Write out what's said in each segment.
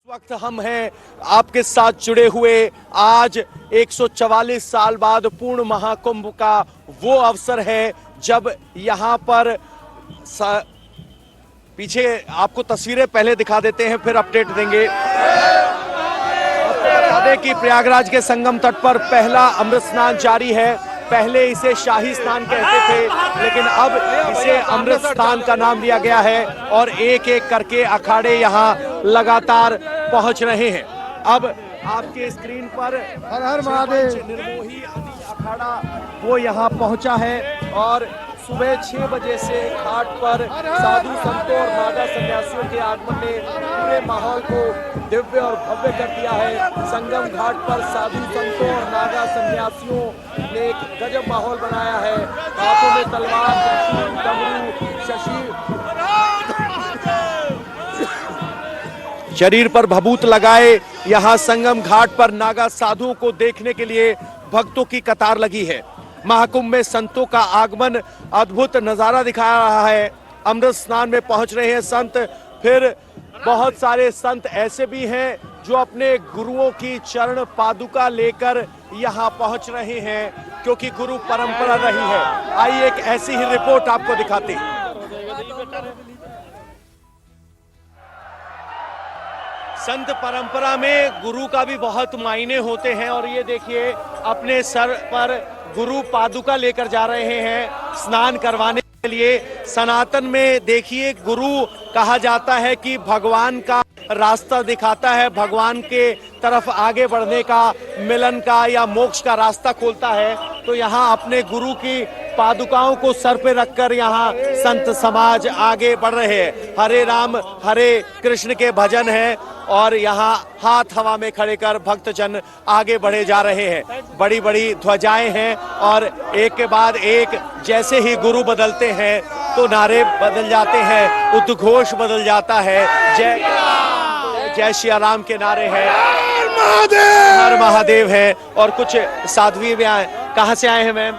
वक्त हम हैं आपके साथ जुड़े हुए। आज 144 साल बाद पूर्ण महाकुंभ का वो अवसर है जब यहाँ पर पीछे आपको तस्वीरें पहले दिखा देते हैं, फिर अपडेट देंगे। आपको बता दें कि प्रयागराज के संगम तट पर पहला अमृत स्नान जारी है। पहले इसे शाही स्नान कहते थे, लेकिन अब इसे अमृत स्नान का नाम दिया गया है और एक एक करके अखाड़े यहाँ लगातार पहुंच रहे हैं। अब आपके स्क्रीन पर हर हर महादेव निर्मोही अखाड़ा वो यहाँ पहुंचा है और सुबह 6 बजे से घाट पर साधु संतों और नागा सन्यासियों के आगमन ने पूरे माहौल को दिव्य और भव्य कर दिया है। संगम घाट पर साधु संतों और नागा सन्यासियों ने एक गजब माहौल बनाया है। हाथों में तलवार, त्रिशूल, डमरू, शरीर पर भभूत लगाए यहाँ संगम घाट पर नागा साधुओं को देखने के लिए भक्तों की कतार लगी है। महाकुंभ में संतों का आगमन अद्भुत नजारा दिखा रहा है। अमृत स्नान में पहुंच रहे हैं संत। फिर बहुत सारे संत ऐसे भी हैं जो अपने गुरुओं की चरण पादुका लेकर यहाँ पहुंच रहे हैं, क्योंकि गुरु परंपरा रही है। आइए एक ऐसी ही रिपोर्ट आपको दिखाते हैं। संत परंपरा में गुरु का भी बहुत मायने होते हैं और ये देखिए अपने सर पर गुरु पादुका लेकर जा रहे हैं स्नान करवाने के लिए। सनातन में देखिए गुरु कहा जाता है कि भगवान का रास्ता दिखाता है, भगवान के तरफ आगे बढ़ने का, मिलन का या मोक्ष का रास्ता खोलता है। तो यहाँ अपने गुरु की पादुकाओं को सर पे रखकर यहाँ संत समाज आगे बढ़ रहे हैं। हरे राम हरे कृष्ण के भजन है और यहाँ हाथ हवा में खड़े कर भक्तजन आगे बढ़े जा रहे हैं। बड़ी बड़ी ध्वजाएं हैं और एक के बाद एक जैसे ही गुरु बदलते हैं तो नारे बदल जाते हैं, उद्घोष बदल जाता है। जय श्री राम के नारे हैं, हर महादेव है। और कुछ साध्वी भी आए। कहाँ से आए हैं मैम?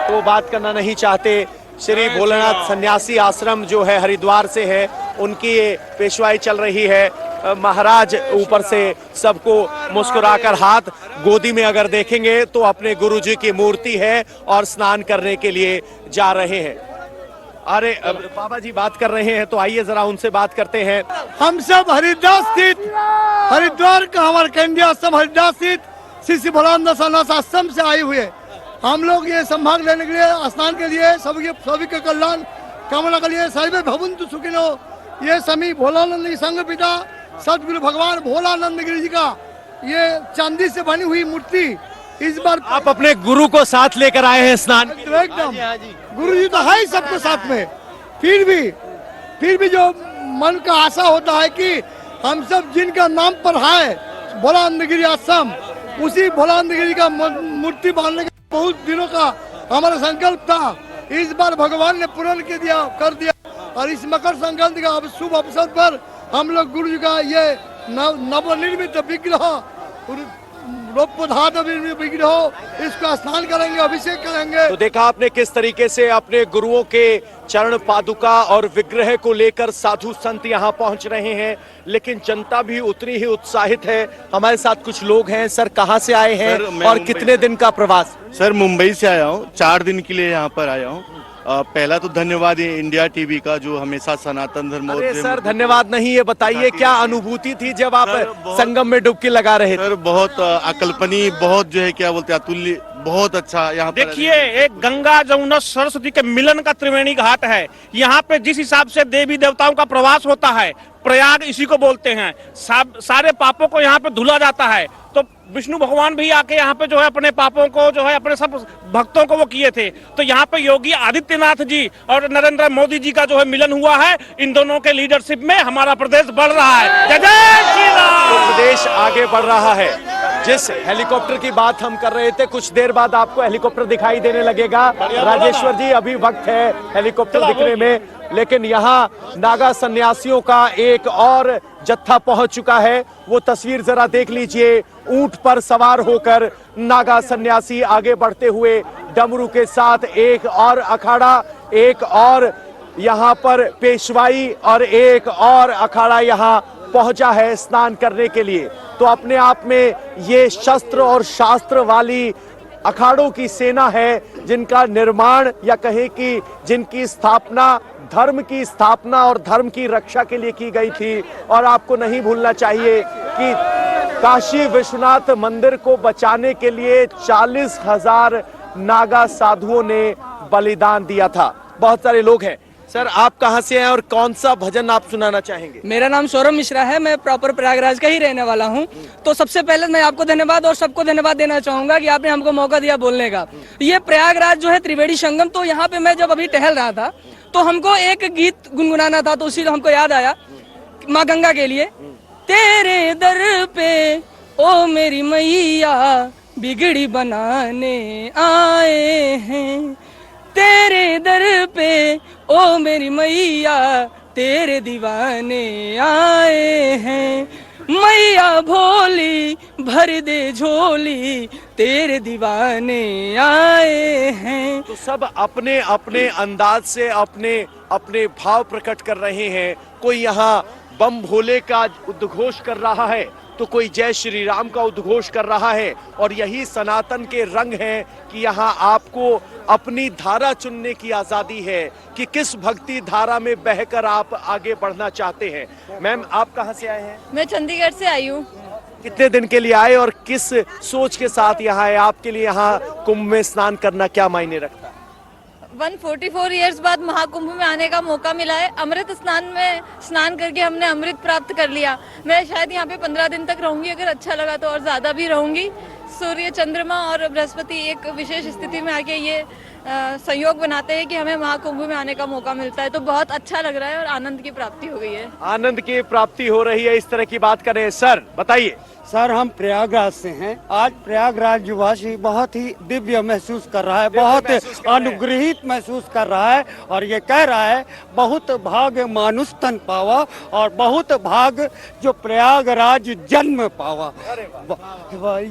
तो बात करना नहीं चाहते। श्री भोलेनाथ सन्यासी आश्रम जो है हरिद्वार से है, उनकी पेशवाई चल रही है। महाराज ऊपर से सबको मुस्कुराकर हाथ गोदी में अगर देखेंगे तो अपने गुरुजी की मूर्ति है और स्नान करने के लिए जा रहे हैं। अरे बाबा जी बात कर रहे हैं तो आइए जरा उनसे बात करते हैं। हम सब हरिद्वार स्थित, हरिद्वार का हमारा केंद्रीय आश्रम हरिद्वार स्थित श्री श्री भोलानाथ सन्यास आश्रम से आए हुए हम लोग ये संभाग लेने के लिए, स्नान के लिए, सभी के कल्याण कामना के लिए सर्वे भवन्तु सुखिनो। ये सभी भोलानंद की संघ पिता सदगुरु भगवान भोलानंद गिरी जी का ये चांदी से बनी हुई मूर्ति इस बार। आप अपने गुरु को साथ लेकर आए हैं स्नान? एकदम गुरु जी तो है ही सबके साथ में। फिर भी जो मन का आशा होता है कि हम सब जिनका नाम पर है भोलानंद गिरी आश्रम, उसी भोलानंद गिरी का मूर्ति बांधने का बहुत दिनों का हमारा संकल्प था। इस बार भगवान ने पूर्ण कर दिया और इस मकर संक्रांति का शुभ अवसर पर हम लोग गुरु जी का ये नवनिर्मित विग्रह विग्रह इसका स्नान करेंगे, अभिषेक करेंगे। तो देखा आपने किस तरीके से अपने गुरुओं के चरण पादुका और विग्रह को लेकर साधु संत यहाँ पहुँच रहे हैं, लेकिन जनता भी उतनी ही उत्साहित है। हमारे साथ कुछ लोग हैं। सर कहाँ से आए हैं और कितने दिन का प्रवास? सर मुंबई से आया हूँ, 4 दिन के लिए यहाँ पर आया हूँ। पहला तो धन्यवाद है इंडिया टीवी का जो हमेशा सनातन धर्म। अरे सर धन्यवाद नहीं, ये बताइए क्या अनुभूति थी जब आप संगम में डुबकी लगा रहे थे? सर बहुत अकल्पनीय, बहुत जो है क्या बोलते हैं अतुल्य, बहुत अच्छा। यहाँ देखिए एक गंगा जमुना सरस्वती के मिलन का त्रिवेणी घाट है। यहाँ पे जिस हिसाब से देवी देवताओं का प्रवास होता है, प्रयाग इसी को बोलते हैं, सारे पापों को यहाँ पे धुला जाता है। तो विष्णु भगवान भी आके यहाँ पे जो है अपने पापों को जो है अपने सब भक्तों को वो किए थे। तो यहाँ पे योगी आदित्यनाथ जी और नरेंद्र मोदी जी का जो है मिलन हुआ है। इन दोनों के लीडरशिप में हमारा प्रदेश बढ़ रहा है। जय जय श्री राम। तो प्रदेश आगे बढ़ रहा है। जिस हेलीकॉप्टर की बात हम कर रहे थे, कुछ देर बाद आपको हेलीकॉप्टर दिखाई देने लगेगा। राजेश्वर जी अभी वक्त है हेलीकॉप्टर दिखने में, लेकिन यहाँ नागा सन्यासियों का एक और जत्था पहुंच चुका है। वो तस्वीर जरा देख लीजिए। ऊंट पर सवार होकर नागा सन्यासी आगे बढ़ते हुए डमरू के साथ एक और अखाड़ा, एक और यहाँ पर पेशवाई और एक और अखाड़ा यहाँ पहुंचा है स्नान करने के लिए, तो अपने आप में ये शस्त्र और शास्त्र वाली अखाड़ों की सेना है जिनका निर्माण या कहें कि जिनकी स्थापना धर्म की स्थापना और धर्म की रक्षा के लिए की गई थी। और आपको नहीं भूलना चाहिए कि काशी विश्वनाथ मंदिर को बचाने के लिए 40,000 नागा साधुओं ने बलिदान दिया था। बहुत सारे लोग हैं। सर, आप कहां से हैं और कौन सा भजन आप सुनाना चाहेंगे? मेरा नाम सौरभ मिश्रा है, मैं प्रॉपर प्रयागराज का ही रहने वाला हूं। तो सबसे पहले मैं आपको धन्यवाद और सबको धन्यवाद देना चाहूंगा कि आपने हमको मौका दिया बोलने का। ये प्रयागराज जो है त्रिवेणी संगम, तो यहाँ पे मैं जब अभी टहल रहा था तो हमको एक गीत गुनगुनाना था, तो उसी हमको याद आया माँ गंगा के लिए। तेरे दर पे ओ मेरी मैया बिगड़ी बनाने आए हैं, तेरे दर पे ओ मेरी मैया तेरे दीवाने आए हैं, मैया भोली भर दे झोली तेरे दीवाने आए हैं। तो सब अपने अपने अंदाज से अपने अपने भाव प्रकट कर रहे हैं। कोई यहाँ बम भोले का उद्घोष कर रहा है, तो कोई जय श्री राम का उद्घोष कर रहा है। और यही सनातन के रंग हैं कि यहाँ आपको अपनी धारा चुनने की आजादी है कि किस भक्ति धारा में बहकर आप आगे बढ़ना चाहते हैं। मैम, आप कहाँ से आए हैं? मैं चंडीगढ़ से आई हूँ। कितने दिन के लिए आए और किस सोच के साथ यहाँ आए? आपके लिए यहाँ कुंभ में स्नान करना क्या मायने रखता है? 144 इयर्स बाद महाकुंभ में आने का मौका मिला है। अमृत स्नान में स्नान करके हमने अमृत प्राप्त कर लिया। मैं शायद यहाँ पे 15 दिन तक रहूंगी, अगर अच्छा लगा तो और ज्यादा भी रहूंगी। सूर्य, चंद्रमा और बृहस्पति एक विशेष स्थिति में आके ये संयोग बनाते हैं कि हमें महाकुंभ में आने का मौका मिलता है, तो बहुत अच्छा लग रहा है और आनंद की प्राप्ति हो गई है। आनंद की प्राप्ति हो रही है, इस तरह की बात करें। सर बताइए। सर, हम प्रयागराज से हैं। आज प्रयागराज वासी बहुत ही दिव्य महसूस कर रहा है, बहुत अनुग्रहित महसूस कर रहा है और ये कह रहा है बहुत भाग मानुष तन पावा और बहुत भाग जो प्रयागराज जन्म पावा।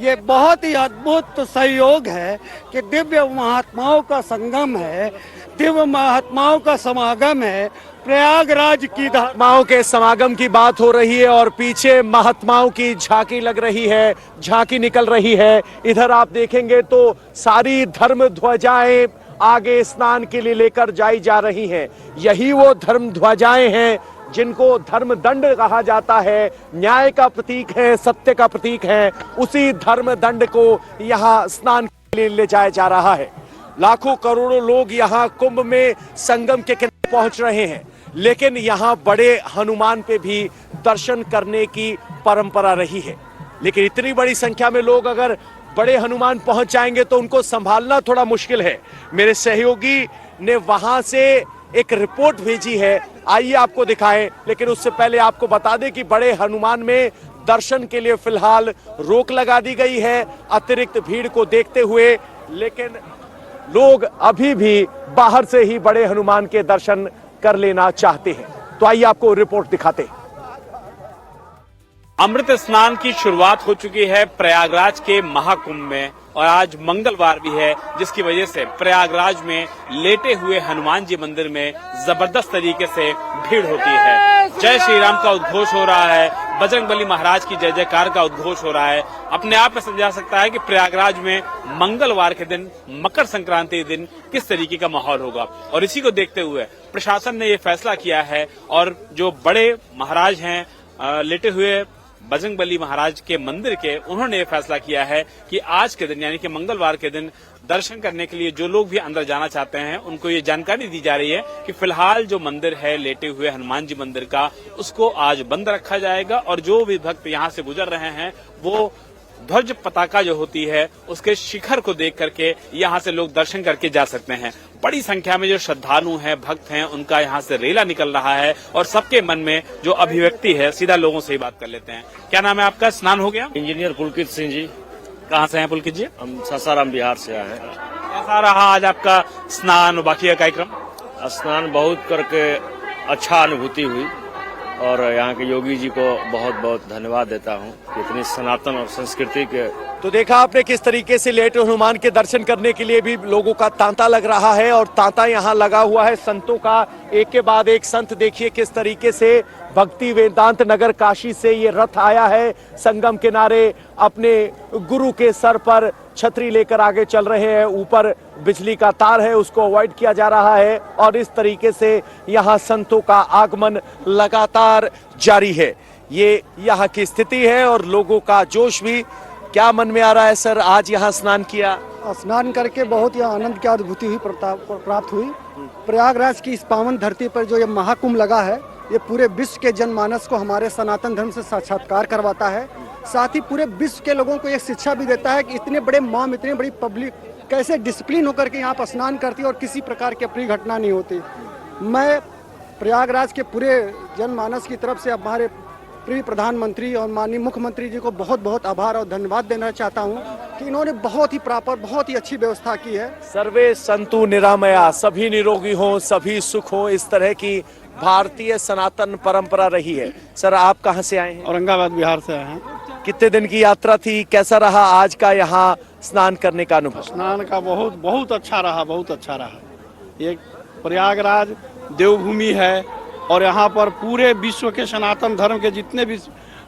ये बहुत ही अद्भुत संयोग है कि दिव्य महात्माओं का संगम है, दिव्य महात्माओं का समागम है। प्रयागराज की महात्माओं के समागम की बात हो रही है और पीछे महात्माओं की झांकी लग रही है, झांकी निकल रही है। इधर आप देखेंगे तो सारी धर्म ध्वजाएं आगे स्नान के लिए लेकर जाई जा रही हैं। यही वो धर्म ध्वजाएं हैं जिनको धर्म दंड कहा जाता है, न्याय का प्रतीक है, सत्य का प्रतीक है। उसी धर्म दंड को यहाँ स्नान के लिए ले जाया जा रहा है। लाखों करोड़ों लोग यहाँ कुंभ में संगम के किनारे पहुंच रहे हैं, लेकिन यहाँ बड़े हनुमान पे भी दर्शन करने की परंपरा रही है। लेकिन इतनी बड़ी संख्या में लोग अगर बड़े हनुमान पहुंच जाएंगे तो उनको संभालना थोड़ा मुश्किल है। मेरे सहयोगी ने वहां से एक रिपोर्ट भेजी है, आइए आपको दिखाएं। लेकिन उससे पहले आपको बता दें कि बड़े हनुमान में दर्शन के लिए फिलहाल रोक लगा दी गई है अतिरिक्त भीड़ को देखते हुए। लेकिन लोग अभी भी बाहर से ही बड़े हनुमान के दर्शन कर लेना चाहते हैं। तो आइए आपको रिपोर्ट दिखाते हैं। अमृत स्नान की शुरुआत हो चुकी है प्रयागराज के महाकुंभ में और आज मंगलवार भी है, जिसकी वजह से प्रयागराज में लेटे हुए हनुमान जी मंदिर में जबरदस्त तरीके से भीड़ होती है। जय श्री राम का उद्घोष हो रहा है, बजरंगबली महाराज की जय जयकार का उद्घोष हो रहा है। अपने आप में समझा सकता है कि प्रयागराज में मंगलवार के दिन, मकर संक्रांति के दिन किस तरीके का माहौल होगा। और इसी को देखते हुए प्रशासन ने ये फैसला किया है और जो बड़े महाराज हैं लेटे हुए बजरंगबली महाराज के मंदिर के, उन्होंने ये फैसला किया है कि आज के दिन यानी कि मंगलवार के दिन दर्शन करने के लिए जो लोग भी अंदर जाना चाहते हैं उनको ये जानकारी दी जा रही है कि फिलहाल जो मंदिर है लेटे हुए हनुमान जी मंदिर का, उसको आज बंद रखा जाएगा और जो भी भक्त यहाँ से गुजर रहे हैं वो ध्वज पताका जो होती है उसके शिखर को देख करके यहाँ से लोग दर्शन करके जा सकते हैं। बड़ी संख्या में जो श्रद्धालु हैं, भक्त हैं, उनका यहाँ से रेला निकल रहा है और सबके मन में जो अभिव्यक्ति है, सीधा लोगों से ही बात कर लेते हैं। क्या नाम है आपका? स्नान हो गया? इंजीनियर पुलकित सिंह जी। कहाँ से हैं पुलकित जी? हम सासाराम बिहार से आए हैं। कैसा रहा आज आपका स्नान और बाकी का कार्यक्रम? स्नान बहुत करके अच्छा अनुभूति हुई और यहाँ के योगी जी को बहुत बहुत धन्यवाद देता हूँ कि इतनी सनातन और संस्कृति के। तो देखा आपने किस तरीके से लेट हनुमान के दर्शन करने के लिए भी लोगों का तांता लग रहा है और तांता यहाँ लगा हुआ है संतों का। एक के बाद एक संत देखिए किस तरीके से भक्ति वेदांत नगर काशी से ये रथ आया है संगम किनारे, अपने गुरु के सर पर छतरी लेकर आगे चल रहे हैं। ऊपर बिजली का तार है, उसको अवॉइड किया जा रहा है और इस तरीके से यहाँ संतों का आगमन लगातार जारी है। ये यहाँ की स्थिति है और लोगों का जोश भी। क्या मन में आ रहा है सर, आज यहाँ स्नान किया? स्नान करके बहुत ही आनंद की अनुभूति हुई, प्राप्त हुई। प्रयागराज की इस पावन धरती पर जो ये महाकुंभ लगा है, ये पूरे विश्व के जनमानस को हमारे सनातन धर्म से साक्षात्कार करवाता है। साथ ही पूरे विश्व के लोगों को ये शिक्षा भी देता है कि इतने बड़े मॉम, इतनी बड़ी पब्लिक कैसे डिसिप्लिन होकर के यहाँ पर स्नान करती है और किसी प्रकार की अप्रिय घटना नहीं होती। मैं प्रयागराज के पूरे जनमानस की तरफ से हमारे प्रिय प्रधानमंत्री और माननीय मुख्यमंत्री जी को बहुत बहुत आभार और धन्यवाद देना चाहता हूं कि इन्होंने बहुत ही प्रॉपर, बहुत ही अच्छी व्यवस्था की है। सर्वे संतु निरामया, सभी निरोगी हो, सभी सुख हो, इस तरह की भारतीय सनातन परंपरा रही है। सर आप कहां से आए हैं? औरंगाबाद बिहार से आए हैं। कितने दिन की यात्रा थी, कैसा रहा आज का यहाँ स्नान करने का अनुभव? स्नान का बहुत बहुत अच्छा रहा, बहुत अच्छा रहा। ये प्रयागराज देवभूमि है और यहाँ पर पूरे विश्व के सनातन धर्म के जितने भी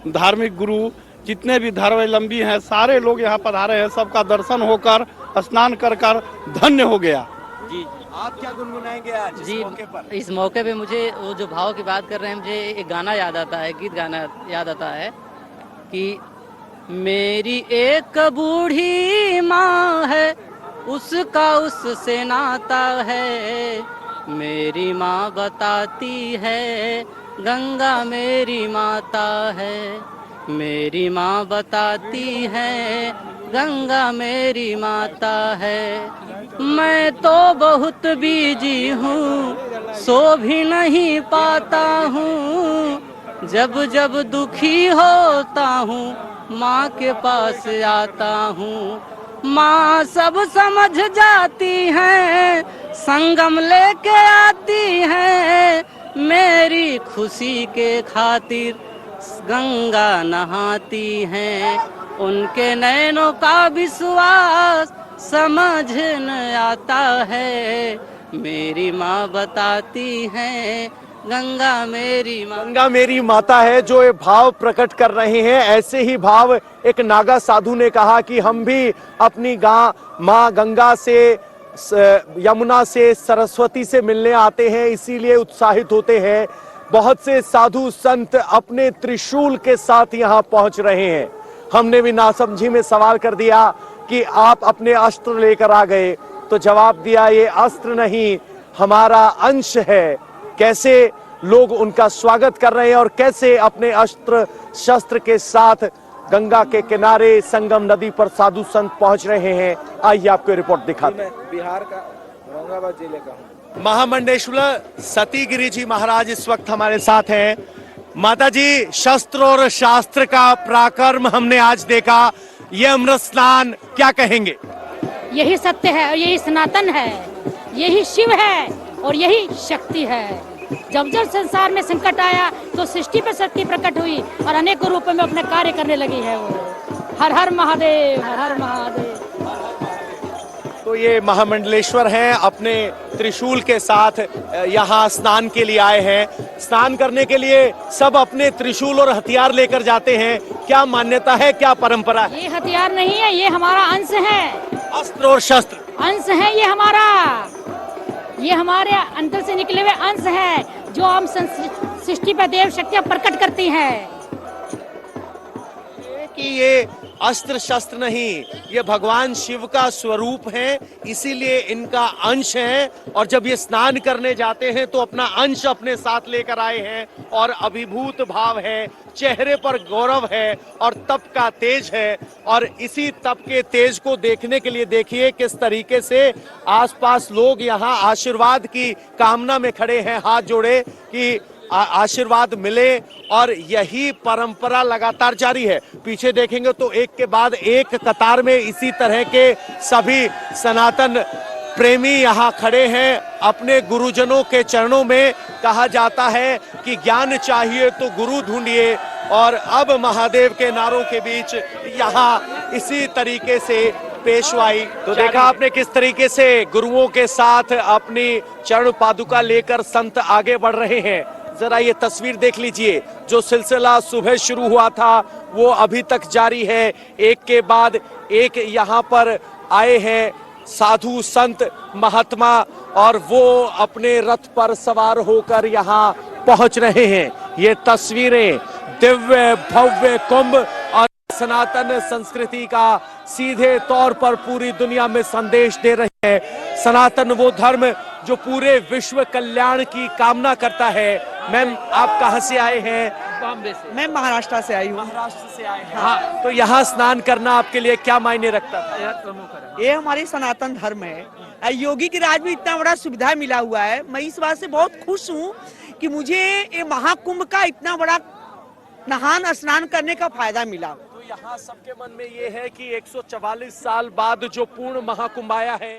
धार्मिक गुरु, जितने भी धर्मावलंबी हैं, सारे लोग यहाँ पधारे हैं। सबका दर्शन होकर, स्नान कर कर धन्य हो गया। जी आप क्या गुनगुनाएंगे आज इस मौके पर? इस मौके पे मुझे वो जो भाव की बात कर रहे हैं, मुझे एक गाना याद आता है, गीत गाना याद आता है कि मेरी एक बूढ़ी माँ है, उसका उससे नाता है। मेरी माँ बताती है गंगा मेरी माता है। मेरी माँ बताती है गंगा मेरी माता है। मैं तो बहुत बिजी हूँ, सो भी नहीं पाता हूँ। जब जब दुखी होता हूँ माँ के पास आता हूँ। माँ सब समझ जाती है, संगम लेके आती है। मेरी खुशी के खातिर गंगा नहाती हैं। उनके नैनों का विश्वास समझ न आता है। मेरी माँ बताती है गंगा मेरी माँ। गंगा मेरी माता है, जो ये भाव प्रकट कर रहे हैं। ऐसे ही भाव एक नागा साधु ने कहा कि हम भी अपनी माँ गंगा से, यमुना से, सरस्वती से मिलने आते हैं, इसीलिए उत्साहित होते हैं। बहुत से साधु संत अपने त्रिशूल के साथ यहाँ पहुंच रहे हैं। हमने भी नासमझी में सवाल कर दिया कि आप अपने अस्त्र लेकर आ गए, तो जवाब दिया ये अस्त्र नहीं, हमारा अंश है। कैसे लोग उनका स्वागत कर रहे हैं और कैसे अपने अस्त्र शस्त्र के साथ गंगा के किनारे संगम नदी पर साधु संत पहुंच रहे हैं। आइए आपको रिपोर्ट दिखाते हैं। बिहार का औरंगाबाद जिले का हूँ। महामंडेश्वर सती गिरी जी महाराज इस वक्त हमारे साथ हैं। माता जी, शस्त्र और शास्त्र का पराक्रम हमने आज देखा, ये अमृत स्नान क्या कहेंगे? यही सत्य है और यही सनातन है, यही शिव है और यही शक्ति है। जब जब संसार में संकट आया तो सृष्टि पर शक्ति प्रकट हुई और अनेक रूपों में अपने कार्य करने लगी है वो। हर हर महादेव, हर हर महादेव। तो ये महामंडलेश्वर हैं, अपने त्रिशूल के साथ यहाँ स्नान के लिए आए हैं। स्नान करने के लिए सब अपने त्रिशूल और हथियार लेकर जाते हैं। क्या मान्यता है, क्या परंपरा है? ये हथियार नहीं है, ये हमारा अंश है। अस्त्र और शस्त्र अंश है, ये हमारे अंदर से निकले हुए अंश है, जो हम सृष्टि पर देव शक्तियाँ प्रकट करती है। कि ये अस्त्र शस्त्र नहीं, ये भगवान शिव का स्वरूप है, इसीलिए इनका अंश है। और जब ये स्नान करने जाते हैं तो अपना अंश अपने साथ लेकर आए हैं और अभिभूत भाव है, चेहरे पर गौरव है और तप का तेज है। और इसी तप के तेज को देखने के लिए देखिए किस तरीके से आसपास लोग यहाँ आशीर्वाद की कामना में खड़े हैं, हाथ जोड़े कि आशीर्वाद मिले। और यही परंपरा लगातार जारी है। पीछे देखेंगे तो एक के बाद एक कतार में इसी तरह के सभी सनातन प्रेमी यहाँ खड़े हैं अपने गुरुजनों के चरणों में। कहा जाता है कि ज्ञान चाहिए तो गुरु ढूंढिए, और अब महादेव के नारों के बीच यहाँ इसी तरीके से पेशवाई। तो देखा आपने किस तरीके से गुरुओं के साथ अपनी चरण पादुका लेकर संत आगे बढ़ रहे हैं। जरा ये तस्वीर देख लीजिए, जो सिलसिला सुबह शुरू हुआ था वो अभी तक जारी है। एक के बाद एक यहाँ पर आए हैं साधु संत महात्मा, और वो अपने रथ पर सवार होकर यहाँ पहुंच रहे हैं। ये तस्वीरें दिव्य भव्य कुंभ और सनातन संस्कृति का सीधे तौर पर पूरी दुनिया में संदेश दे रहे हैं। सनातन वो धर्म जो पूरे विश्व कल्याण की कामना करता है। मैम, आप कहाँ से आए हैं? बॉम्बे से। मैं महाराष्ट्र से आई हूँ। महाराष्ट्र से आए हैं। हाँ, तो यहाँ स्नान करना आपके लिए क्या मायने रखता है? ये हमारी सनातन धर्म है। योगी की राज में इतना बड़ा सुविधा मिला हुआ है। मैं इस बात से बहुत खुश हूँ कि मुझे ये महाकुंभ का इतना बड़ा नहान स्नान करने का फायदा मिला। तो यहाँ सबके मन में ये है कि 144 साल बाद जो पूर्ण महाकुंभ आया है,